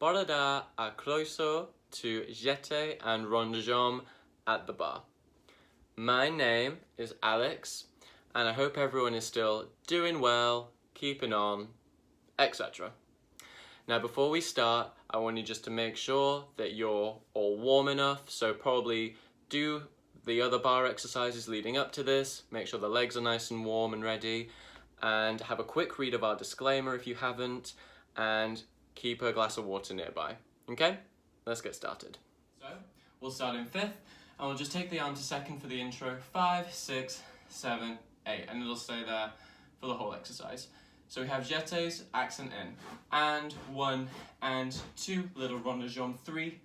Bore da a croeso to Jeté and ronds de jambe at the bar. My name is Alex, and I hope everyone is still doing well, keeping on, etc. Now before we start, I want you just to make sure that you're all warm enough, so probably do the other bar exercises leading up to this, make sure the legs are nice and warm and ready, and have a quick read of our disclaimer if you haven't, and keep a glass of water nearby. Okay? Let's get started. So, we'll start in fifth, and we'll just take the arm to second for the intro. 5, 6, 7, 8, and it'll stay there for the whole exercise. So we have jetés, accent in, and 1 and 2, little ronds de jambe, 3,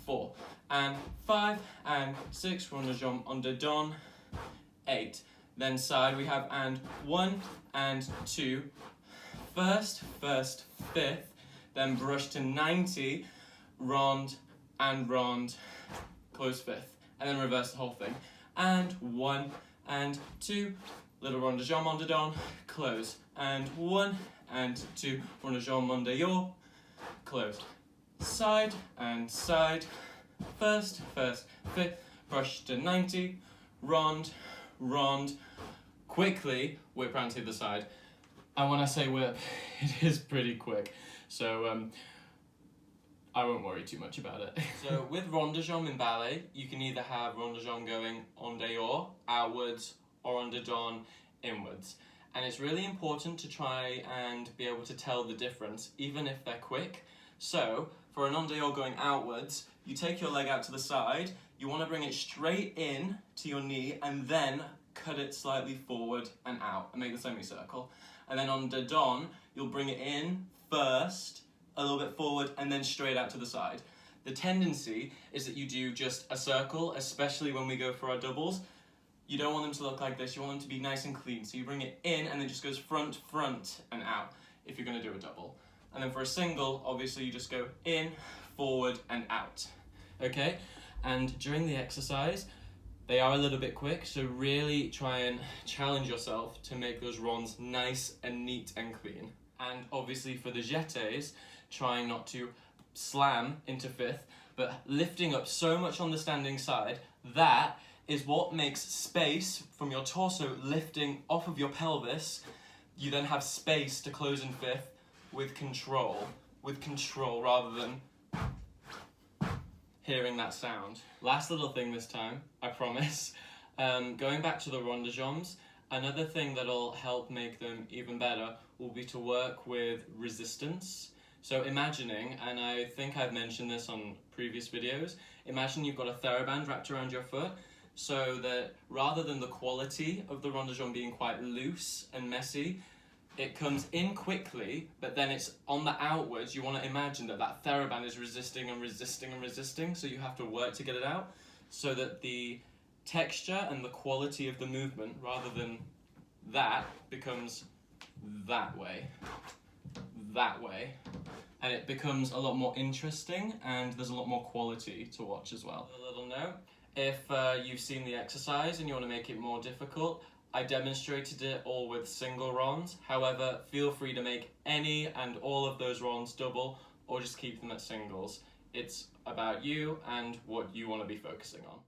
4, and 5 and 6, ronds de jambe under don, 8. Then side we have and 1 and 2, first, 5th, then brush to 90, rond and rond, close 5th, and then reverse the whole thing. And 1 and 2, little ronds de jambe under don, close, and 1 and 2, ronds de jambe under your, closed. Side and side, first, 5th, brush to 90, rond, rond, quickly whip round to the side. And when I say whip, it is pretty quick, so I won't worry too much about it. So with ronds de jambe in ballet, you can either have ronds de jambe going en dehors, outwards, or under don, inwards. And it's really important to try and be able to tell the difference, even if they're quick. So for an en dehors going outwards, you take your leg out to the side, you want to bring it straight in to your knee, and then cut it slightly forward and out, and make the semicircle. And then on the don, you'll bring it in first, a little bit forward, and then straight out to the side. The tendency is that you do just a circle, especially when we go for our doubles. You don't want them to look like this, you want them to be nice and clean. So you bring it in, and then just goes front, and out, if you're gonna do a double. And then for a single, obviously you just go in, forward, and out. Okay? And during the exercise, they are a little bit quick, so really try and challenge yourself to make those ronds nice and neat and clean. And obviously for the jetés, trying not to slam into 5th, but lifting up so much on the standing side, that is what makes space from your torso lifting off of your pelvis. You then have space to close in 5th with control rather than hearing that sound. Last little thing this time, I promise. Going back to the ronds de jambes, another thing that'll help make them even better will be to work with resistance. So imagining, and I think I've mentioned this on previous videos, imagine you've got a TheraBand wrapped around your foot, so that rather than the quality of the ronds de jambe being quite loose and messy, it comes in quickly, but then it's on the outwards. You want to imagine that that TheraBand is resisting and resisting and resisting, so you have to work to get it out, so that the texture and the quality of the movement, rather than that, becomes that way, and it becomes a lot more interesting, and there's a lot more quality to watch as well. A little note, if you've seen the exercise and you want to make it more difficult, I demonstrated it all with single ronds. However, feel free to make any and all of those ronds double, or just keep them at singles. It's about you and what you want to be focusing on.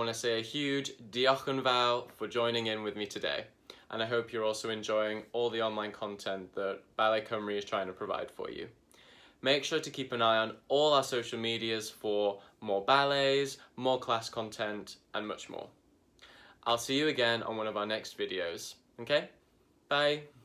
want to say a huge diolch yn fawr for joining in with me today. And I hope you're also enjoying all the online content that Ballet Cymru is trying to provide for you. Make sure to keep an eye on all our social medias for more ballets, more class content, and much more. I'll see you again on one of our next videos. Okay? Bye!